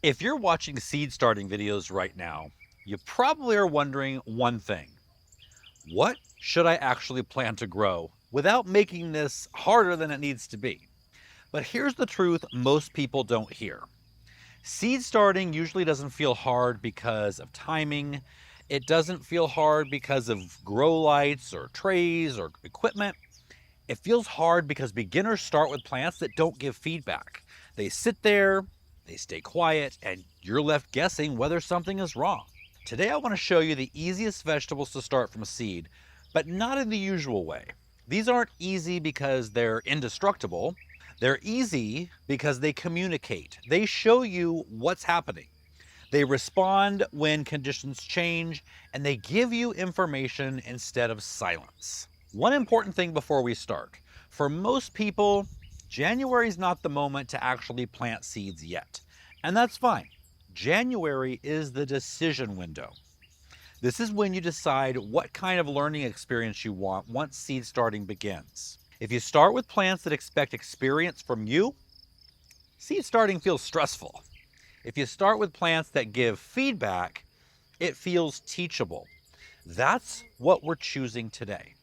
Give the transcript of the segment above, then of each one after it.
If you're watching seed starting videos right now, you probably are wondering one thing. What should I actually plan to grow without making this harder than it needs to be? But here's the truth most people don't hear. Seed starting usually doesn't feel hard because of timing. It doesn't feel hard because of grow lights or trays or equipment. It feels hard because beginners start with plants that don't give feedback. They sit there, they stay quiet, and you're left guessing whether something is wrong. Today I want to show you the easiest vegetables to start from seed, but not in the usual way. These aren't easy because they're indestructible. They're easy because they communicate. They show you what's happening. They respond when conditions change, and they give you information instead of silence. One important thing before we start. For most people, January is not the moment to actually plant seeds yet, and that's fine. January is the decision window. This is when you decide what kind of learning experience you want once seed starting begins. If you start with plants that expect experience from you, seed starting feels stressful. If you start with plants that give feedback, it feels teachable. That's what we're choosing today.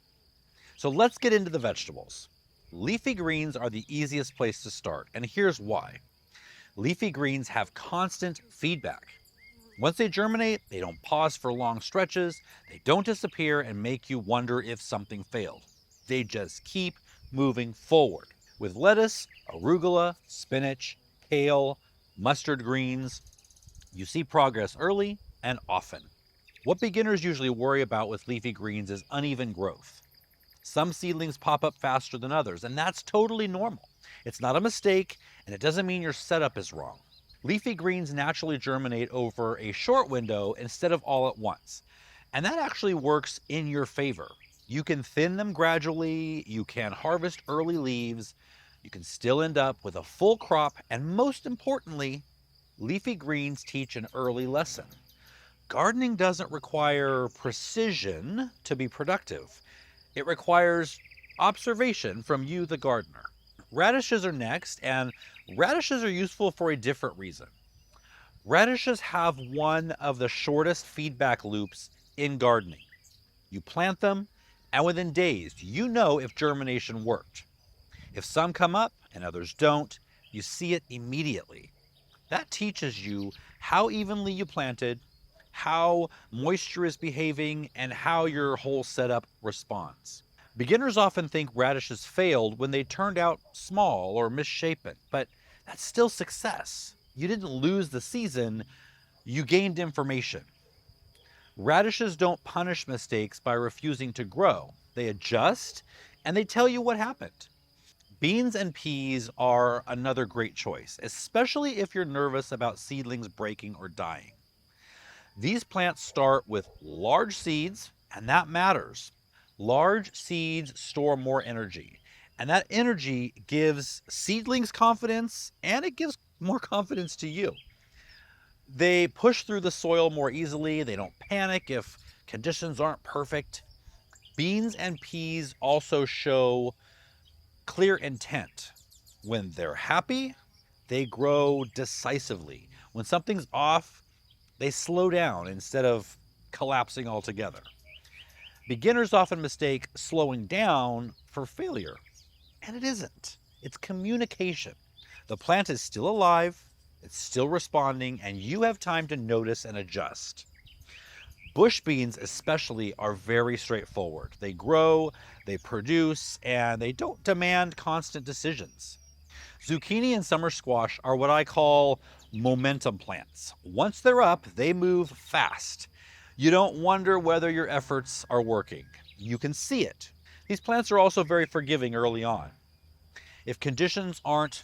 So let's get into the vegetables. Leafy greens are the easiest place to start, and here's why. Leafy greens have constant feedback. Once they germinate, they don't pause for long stretches, they don't disappear and make you wonder if something failed. They just keep moving forward. With lettuce, arugula, spinach, kale, mustard greens, you see progress early and often. What beginners usually worry about with leafy greens is uneven growth. Some seedlings pop up faster than others, and that's totally normal. It's not a mistake, and it doesn't mean your setup is wrong. Leafy greens naturally germinate over a short window instead of all at once, and that actually works in your favor. You can thin them gradually, you can harvest early leaves, you can still end up with a full crop, and most importantly, leafy greens teach an early lesson. Gardening doesn't require precision to be productive. It requires observation from you, the gardener. Radishes are next, and radishes are useful for a different reason. Radishes have one of the shortest feedback loops in gardening. You plant them, and within days, you know if germination worked. If some come up and others don't, you see it immediately. That teaches you how evenly you planted, how moisture is behaving, and how your whole setup responds. Beginners often think radishes failed when they turned out small or misshapen, but that's still success. You didn't lose the season, you gained information. Radishes don't punish mistakes by refusing to grow. They adjust and they tell you what happened. Beans and peas are another great choice, especially if you're nervous about seedlings breaking or dying. These plants start with large seeds, and that matters. Large seeds store more energy, and that energy gives seedlings confidence and it gives more confidence to you. They push through the soil more easily, they don't panic if conditions aren't perfect. Beans and peas also show clear intent. When they're happy, they grow decisively. When something's off, they slow down instead of collapsing altogether. Beginners often mistake slowing down for failure, and it isn't. It's communication. The plant is still alive, it's still responding, and you have time to notice and adjust. Bush beans, especially, are very straightforward. They grow, they produce, and they don't demand constant decisions. Zucchini and summer squash are what I call momentum plants. Once they're up, they move fast. You don't wonder whether your efforts are working. You can see it. These plants are also very forgiving early on. If conditions aren't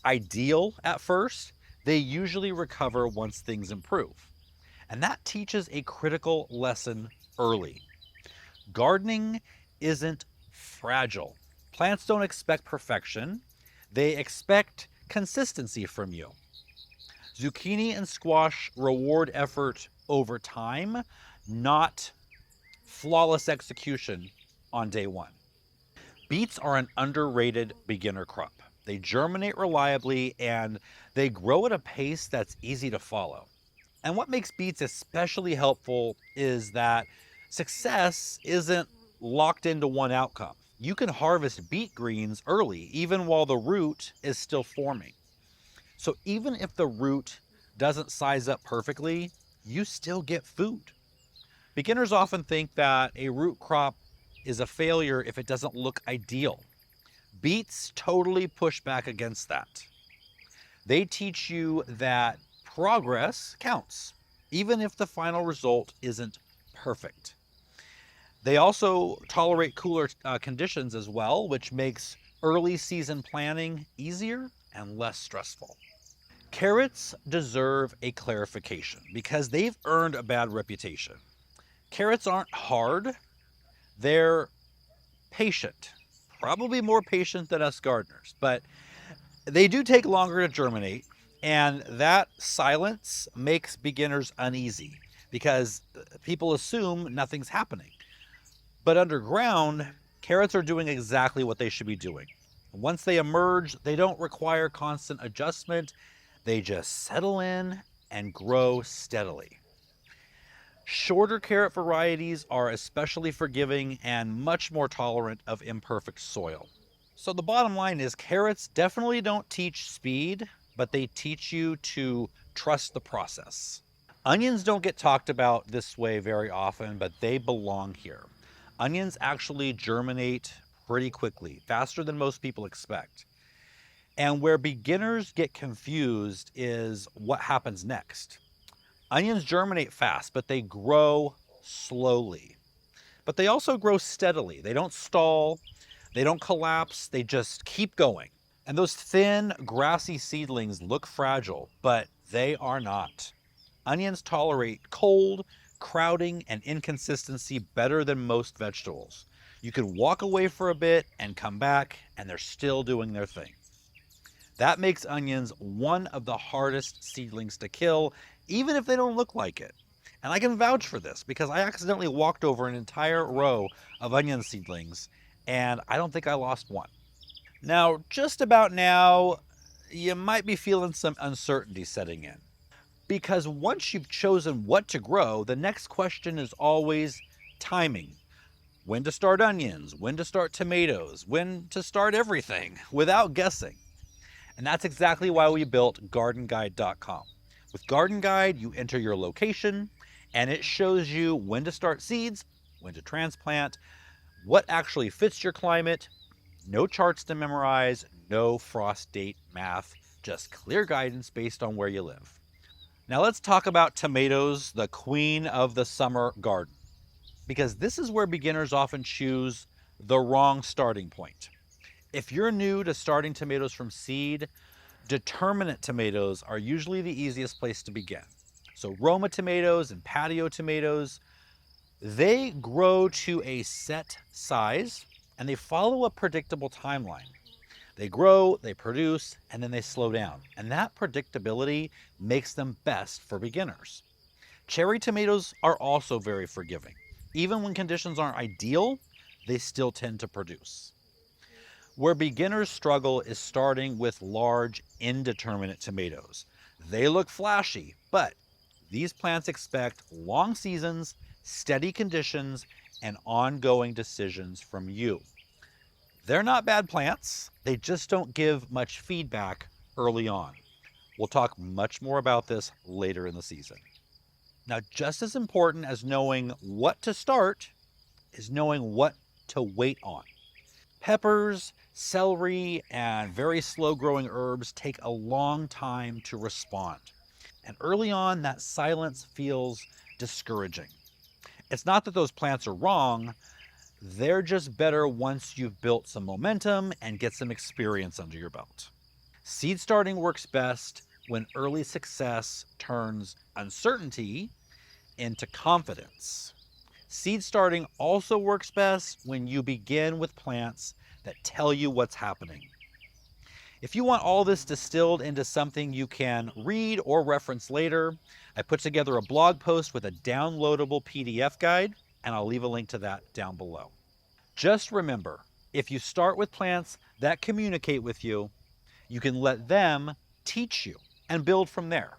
ideal at first, they usually recover once things improve. And that teaches a critical lesson early. Gardening isn't fragile. Plants don't expect perfection, they expect consistency from you. Zucchini and squash reward effort over time, not flawless execution on day one. Beets are an underrated beginner crop. They germinate reliably and they grow at a pace that's easy to follow. And what makes beets especially helpful is that success isn't locked into one outcome. You can harvest beet greens early, even while the root is still forming. So even if the root doesn't size up perfectly, you still get food. Beginners often think that a root crop is a failure if it doesn't look ideal. Beets totally push back against that. They teach you that progress counts, even if the final result isn't perfect. They also tolerate cooler conditions as well, which makes early season planning easier and less stressful. Carrots deserve a clarification because they've earned a bad reputation. Carrots aren't hard, they're patient. Probably more patient than us gardeners, but they do take longer to germinate, and that silence makes beginners uneasy because people assume nothing's happening. But underground, carrots are doing exactly what they should be doing. Once they emerge, they don't require constant adjustment. They just settle in and grow steadily. Shorter carrot varieties are especially forgiving and much more tolerant of imperfect soil. So the bottom line is carrots definitely don't teach speed, but they teach you to trust the process. Onions don't get talked about this way very often, but they belong here. Onions actually germinate pretty quickly, faster than most people expect. And where beginners get confused is what happens next. Onions germinate fast, but they grow slowly. But they also grow steadily. They don't stall, they don't collapse, they just keep going. And those thin, grassy seedlings look fragile, but they are not. Onions tolerate cold, crowding, and inconsistency better than most vegetables. You can walk away for a bit and come back, and they're still doing their thing. That makes onions one of the hardest seedlings to kill, even if they don't look like it. And I can vouch for this because I accidentally walked over an entire row of onion seedlings, and I don't think I lost one. Now, just about now, you might be feeling some uncertainty setting in. Because once you've chosen what to grow, the next question is always timing. When to start onions, when to start tomatoes, when to start everything without guessing. And that's exactly why we built GardenGuide.com. With Garden Guide, you enter your location and it shows you when to start seeds, when to transplant, what actually fits your climate. No charts to memorize, no frost date math, just clear guidance based on where you live. Now let's talk about tomatoes, the queen of the summer garden, because this is where beginners often choose the wrong starting point. If you're new to starting tomatoes from seed, determinate tomatoes are usually the easiest place to begin. So Roma tomatoes and patio tomatoes, they grow to a set size and they follow a predictable timeline. They grow, they produce, and then they slow down. And that predictability makes them best for beginners. Cherry tomatoes are also very forgiving. Even when conditions aren't ideal, they still tend to produce. Where beginners struggle is starting with large, indeterminate tomatoes. They look flashy, but these plants expect long seasons, steady conditions, and ongoing decisions from you. They're not bad plants, they just don't give much feedback early on. We'll talk much more about this later in the season. Now, just as important as knowing what to start is knowing what to wait on. Peppers, celery, and very slow growing herbs take a long time to respond. And early on, that silence feels discouraging. It's not that those plants are wrong, they're just better once you've built some momentum and get some experience under your belt. Seed starting works best when early success turns uncertainty into confidence. Seed starting also works best when you begin with plants that tell you what's happening. If you want all this distilled into something you can read or reference later, I put together a blog post with a downloadable PDF guide, and I'll leave a link to that down below. Just remember, if you start with plants that communicate with you, You can let them teach you and build from there.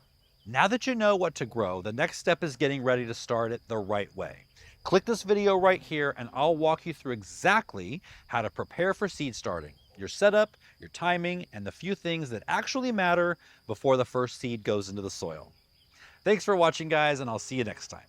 Now that you know what to grow, the next step is getting ready to start it the right way. Click this video right here and I'll walk you through exactly how to prepare for seed starting, your setup, your timing, and the few things that actually matter before the first seed goes into the soil. Thanks for watching, guys, and I'll see you next time.